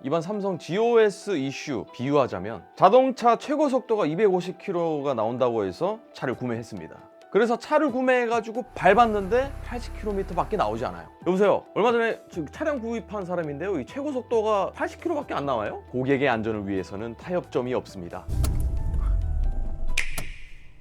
이번 삼성 GOS 이슈 비유하자면 자동차 최고 속도가 250km가 나온다고 해서 차를 구매했습니다. 그래서 차를 구매해가지고 밟았는데 80km밖에 나오지 않아요. 여보세요, 얼마 전에 차량 구입한 사람인데요, 이 최고 속도가 80km밖에 안 나와요? 고객의 안전을 위해서는 타협점이 없습니다.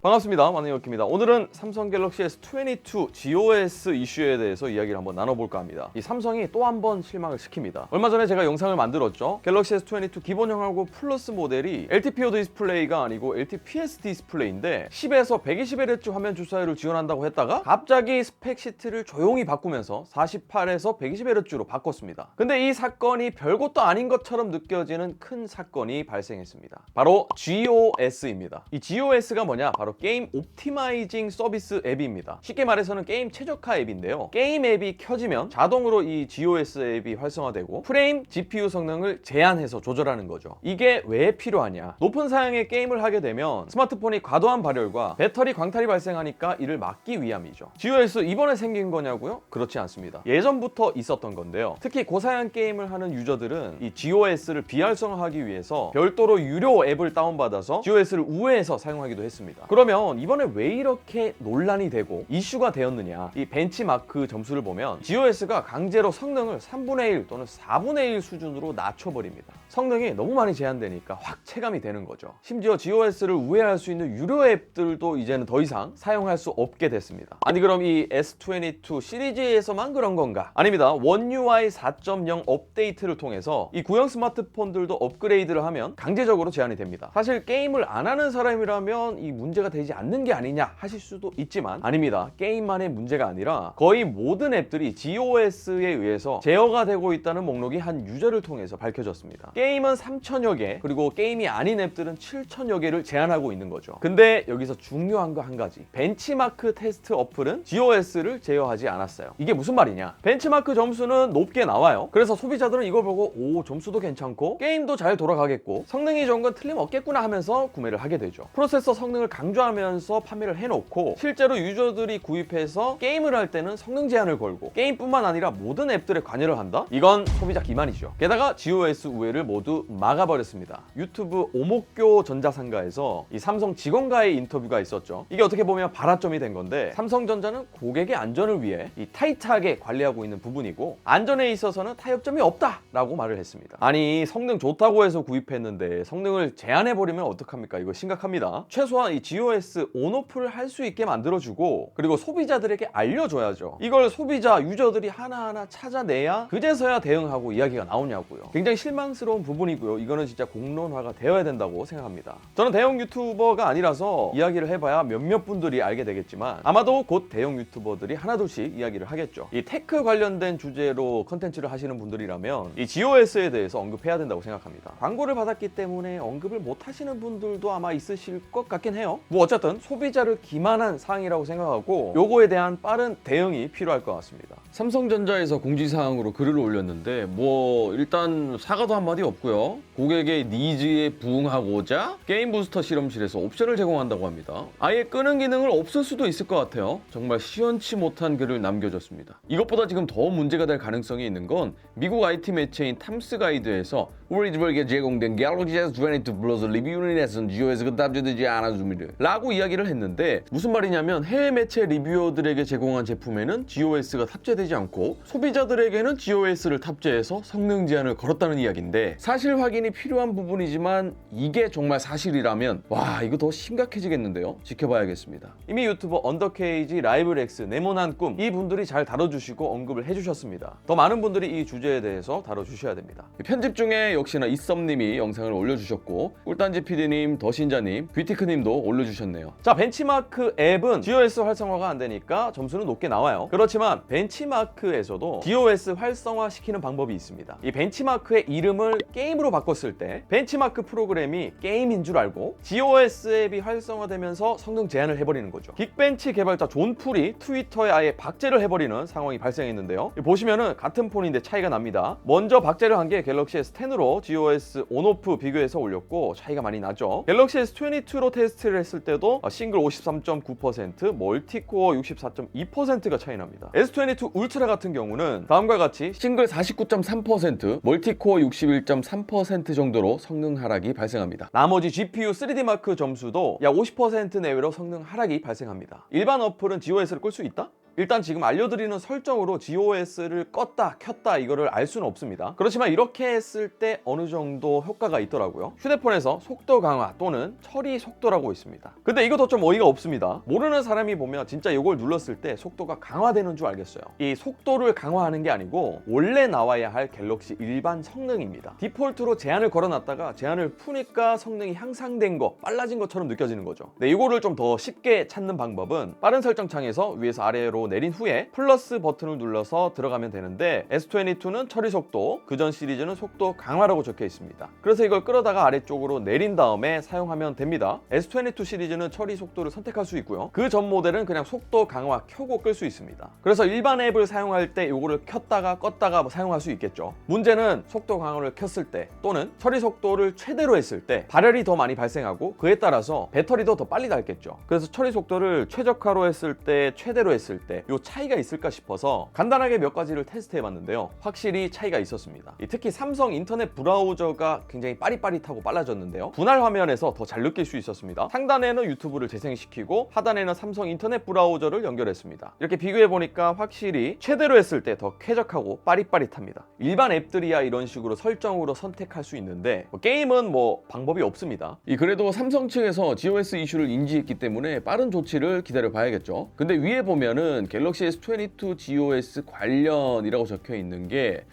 반갑습니다. 만능이었입니다. 오늘은 삼성 갤럭시 S22 GOS 이슈에 대해서 이야기를 한번 나눠볼까 합니다. 이 삼성이 또 한 번 실망을 시킵니다. 얼마 전에 제가 영상을 만들었죠. 갤럭시 S22 기본형하고 플러스 모델이 LTPO 디스플레이가 아니고 LTPS 디스플레이인데 10에서 120Hz 화면 주사율을 지원한다고 했다가 갑자기 스펙 시트를 조용히 바꾸면서 48에서 120Hz로 바꿨습니다. 근데 이 사건이 별것도 아닌 것처럼 느껴지는 큰 사건이 발생했습니다. 바로 GOS입니다. 이 GOS가 뭐냐? 바로 게임 옵티마이징 서비스 앱입니다. 쉽게 말해서는 게임 최적화 앱인데요. 게임 앱이 켜지면 자동으로 이 GOS 앱이 활성화되고 프레임, GPU 성능을 제한해서 조절하는 거죠. 이게 왜 필요하냐? 높은 사양의 게임을 하게 되면 스마트폰이 과도한 발열과 배터리 광탈이 발생하니까 이를 막기 위함이죠. GOS 이번에 생긴 거냐고요? 그렇지 않습니다. 예전부터 있었던 건데요. 특히 고사양 게임을 하는 유저들은 이 GOS를 비활성화하기 위해서 별도로 유료 앱을 다운받아서 GOS를 우회해서 사용하기도 했습니다. 그러면 이번에 왜 이렇게 논란이 되고 이슈가 되었느냐? 이 벤치마크 점수를 보면 GOS가 강제로 성능을 3분의 1 또는 4분의 1 수준으로 낮춰버립니다. 성능이 너무 많이 제한되니까 확 체감이 되는 거죠. 심지어 GOS를 우회할 수 있는 유료 앱들도 이제는 더 이상 사용할 수 없게 됐습니다. 아니 그럼 이 S22 시리즈에서만 그런 건가? 아닙니다. 원 UI 4.0 업데이트를 통해서 이 구형 스마트폰들도 업그레이드를 하면 강제적으로 제한이 됩니다. 사실 게임을 안 하는 사람이라면 이 문제가 되지 않는 게 아니냐 하실 수도 있지만 아닙니다. 게임만의 문제가 아니라 거의 모든 앱들이 GOS에 의해서 제어가 되고 있다는 목록이 한 유저를 통해서 밝혀졌습니다. 게임은 3,000여 개, 그리고 게임이 아닌 앱들은 7,000여 개를 제한하고 있는 거죠. 근데 여기서 중요한 거 한 가지. 벤치마크 테스트 어플은 GOS를 제어하지 않았어요. 이게 무슨 말이냐? 벤치마크 점수는 높게 나와요. 그래서 소비자들은 이걸 보고 오, 점수도 괜찮고 게임도 잘 돌아가겠고 성능이 좋은 건 틀림없겠구나 하면서 구매를 하게 되죠. 프로세서 성능을 강조하면서 판매를 해놓고 실제로 유저들이 구입해서 게임을 할 때는 성능 제한을 걸고 게임뿐만 아니라 모든 앱들에 관여를 한다? 이건 소비자 기만이죠. 게다가 GOS 우회를 모두 막아버렸습니다. 유튜브 오목교 전자상가에서 이 삼성 직원과의 인터뷰가 있었죠. 이게 어떻게 보면 발화점이 된 건데 삼성전자는 고객의 안전을 위해 이 타이트하게 관리하고 있는 부분이고 안전에 있어서는 타협점이 없다라고 말을 했습니다. 아니 성능 좋다고 해서 구입했는데 성능을 제한해버리면 어떡합니까? 이거 심각합니다. 최소한 이 GOS 온오프를 할 수 있게 만들어주고 그리고 소비자들에게 알려줘야죠. 이걸 소비자, 유저들이 하나하나 찾아내야 그제서야 대응하고 이야기가 나오냐고요. 굉장히 실망스러운 부분이고요. 이거는 진짜 공론화가 되어야 된다고 생각합니다. 저는 대형 유튜버가 아니라서 이야기를 해봐야 몇몇 분들이 알게 되겠지만 아마도 곧 대형 유튜버들이 하나둘씩 이야기를 하겠죠. 이 테크 관련된 주제로 컨텐츠를 하시는 분들이라면 이 GOS에 대해서 언급해야 된다고 생각합니다. 광고를 받았기 때문에 언급을 못 하시는 분들도 아마 있으실 것 같긴 해요. 뭐 어쨌든 소비자를 기만한 사항이라고 생각하고 요거에 대한 빠른 대응이 필요할 것 같습니다. 삼성전자에서 공지사항으로 글을 올렸는데 뭐 일단 사과도 한마디 없고요. 고객의 니즈에 부응하고자 게임 부스터 실험실에서 옵션을 제공한다고 합니다. 아예 끄는 기능을 없앨 수도 있을 것 같아요. 정말 시원치 못한 글을 남겨줬습니다. 이것보다 지금 더 문제가 될 가능성이 있는 건 미국 IT 매체인 탐스 가이드에서 우리 집에게 제공된 갤럭시 S22 플러스 리뷰 유닛에서는 GOS가 탑재되지 않았습니다 라고 이야기를 했는데 무슨 말이냐면 해외 매체 리뷰어들에게 제공한 제품에는 GOS가 탑재되지 않고 소비자들에게는 GOS를 탑재해서 성능 제한을 걸었다는 이야기인데 사실 확인이 필요한 부분이지만 이게 정말 사실이라면 와 이거 더 심각해지겠는데요. 지켜봐야겠습니다. 이미 유튜버 언더케이지, 라이브렉스, 네모난 꿈 이 분들이 잘 다뤄주시고 언급을 해주셨습니다. 더 많은 분들이 이 주제에 대해서 다뤄주셔야 됩니다. 편집 중에 역시나 이썸님이 영상을 올려주셨고 꿀단지 PD님, 더신자님, 뷰티크님도 올려주셨네요. 자, 벤치마크 앱은 GOS 활성화가 안 되니까 점수는 높게 나와요. 그렇지만 벤치마크에서도 GOS 활성화 시키는 방법이 있습니다. 이 벤치마크의 이름을 게임으로 바꿨을 때 벤치마크 프로그램이 게임인 줄 알고 GOS 앱이 활성화되면서 성능 제한을 해버리는 거죠. 긱벤치 개발자 존 풀이 트위터에 아예 박제를 해버리는 상황이 발생했는데요. 보시면은 같은 폰인데 차이가 납니다. 먼저 박제를 한 게 갤럭시 S10으로 GOS 온오프 비교해서 올렸고 차이가 많이 나죠. 갤럭시 S22로 테스트를 했을 때도 싱글 53.9%, 멀티코어 64.2%가 차이 납니다. S22 울트라 같은 경우는 다음과 같이 싱글 49.3%, 멀티코어 61.3% 정도로 성능 하락이 발생합니다. 나머지 GPU 3D 마크 점수도 약 50% 내외로 성능 하락이 발생합니다. 일반 어플은 GOS를 끌 수 있다? 일단 지금 알려드리는 설정으로 GOS를 껐다 켰다 이거를 알 수는 없습니다. 그렇지만 이렇게 했을 때 어느 정도 효과가 있더라고요. 휴대폰에서 속도 강화 또는 처리 속도라고 있습니다. 근데 이것도 좀 어이가 없습니다. 모르는 사람이 보면 진짜 이걸 눌렀을 때 속도가 강화되는 줄 알겠어요. 이 속도를 강화하는 게 아니고 원래 나와야 할 갤럭시 일반 성능입니다. 디폴트로 제한을 걸어놨다가 제한을 푸니까 성능이 향상된 거, 빨라진 것처럼 느껴지는 거죠. 네, 이거를 좀 더 쉽게 찾는 방법은 빠른 설정 창에서 위에서 아래로 내린 후에 플러스 버튼을 눌러서 들어가면 되는데 S22는 처리 속도, 그전 시리즈는 속도 강화라고 적혀 있습니다. 그래서 이걸 끌어다가 아래쪽으로 내린 다음에 사용하면 됩니다. S22 시리즈는 처리 속도를 선택할 수 있고요. 그 전 모델은 그냥 속도 강화 켜고 끌 수 있습니다. 그래서 일반 앱을 사용할 때 이거를 켰다가 껐다가 사용할 수 있겠죠. 문제는 속도 강화를 켰을 때 또는 처리 속도를 최대로 했을 때 발열이 더 많이 발생하고 그에 따라서 배터리도 더 빨리 닳겠죠. 그래서 처리 속도를 최적화로 했을 때, 최대로 했을 때 이 차이가 있을까 싶어서 간단하게 몇 가지를 테스트 해봤는데요. 확실히 차이가 있었습니다. 특히 삼성 인터넷 브라우저가 굉장히 빠릿빠릿하고 빨라졌는데요. 분할 화면에서 더 잘 느낄 수 있었습니다. 상단에는 유튜브를 재생시키고 하단에는 삼성 인터넷 브라우저를 연결했습니다. 이렇게 비교해보니까 확실히 최대로 했을 때 더 쾌적하고 빠릿빠릿합니다. 일반 앱들이야 이런 식으로 설정으로 선택할 수 있는데 게임은 방법이 없습니다. 그래도 삼성 측에서 GOS 이슈를 인지했기 때문에 빠른 조치를 기다려 봐야겠죠. 근데 위에 보면은 갤럭시 S22 GOS 관련이라고 적혀 있는 게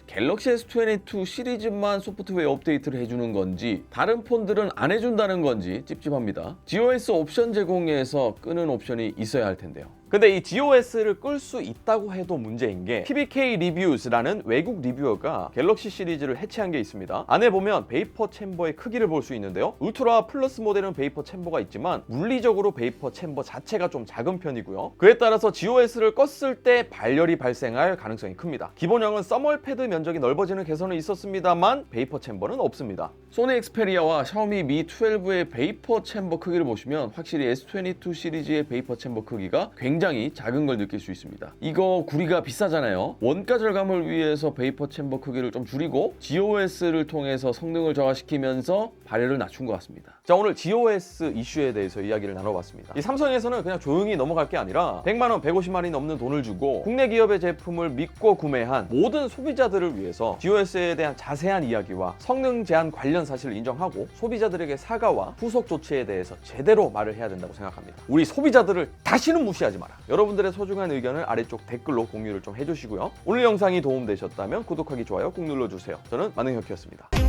갤럭시 S22 시리즈만 소프트웨어 업데이트를 해주는 건지 다른 폰들은 안 해준다는 건지 찝찝합니다. GOS 옵션 제공에서 끄는 옵션이 있어야 할 텐데요. 근데 이 GOS를 끌 수 있다고 해도 문제인 게 PBK 리뷰스라는 외국 리뷰어가 갤럭시 시리즈를 해체한 게 있습니다. 안에 보면 베이퍼 챔버의 크기를 볼 수 있는데요. 울트라 플러스 모델은 베이퍼 챔버가 있지만 물리적으로 베이퍼 챔버 자체가 좀 작은 편이고요. 그에 따라서 GOS를 껐을 때 발열이 발생할 가능성이 큽니다. 기본형은 써멀 패드 면적이 넓어지는 개선은 있었습니다만 베이퍼 챔버는 없습니다. 소니 엑스페리아와 샤오미 미 12의 베이퍼 챔버 크기를 보시면 확실히 S22 시리즈의 베이퍼 챔버 크기가 굉장히 작은 걸 느낄 수 있습니다. 이거 구리가 비싸잖아요. 원가 절감을 위해서 베이퍼 챔버 크기를 좀 줄이고 GOS를 통해서 성능을 저하시키면서 발열을 낮춘 것 같습니다. 자, 오늘 GOS 이슈에 대해서 이야기를 나눠봤습니다. 이 삼성에서는 그냥 조용히 넘어갈 게 아니라 100만원, 150만원이 넘는 돈을 주고 국내 기업의 제품을 믿고 구매한 모든 소비자들을 위해서 GOS에 대한 자세한 이야기와 성능 제한 관련 사실을 인정하고 소비자들에게 사과와 후속 조치에 대해서 제대로 말을 해야 된다고 생각합니다. 우리 소비자들을 다시는 무시하지 마라. 여러분들의 소중한 의견을 아래쪽 댓글로 공유를 좀 해주시고요. 오늘 영상이 도움되셨다면 구독하기, 좋아요 꾹 눌러주세요. 저는 만능혁이었습니다.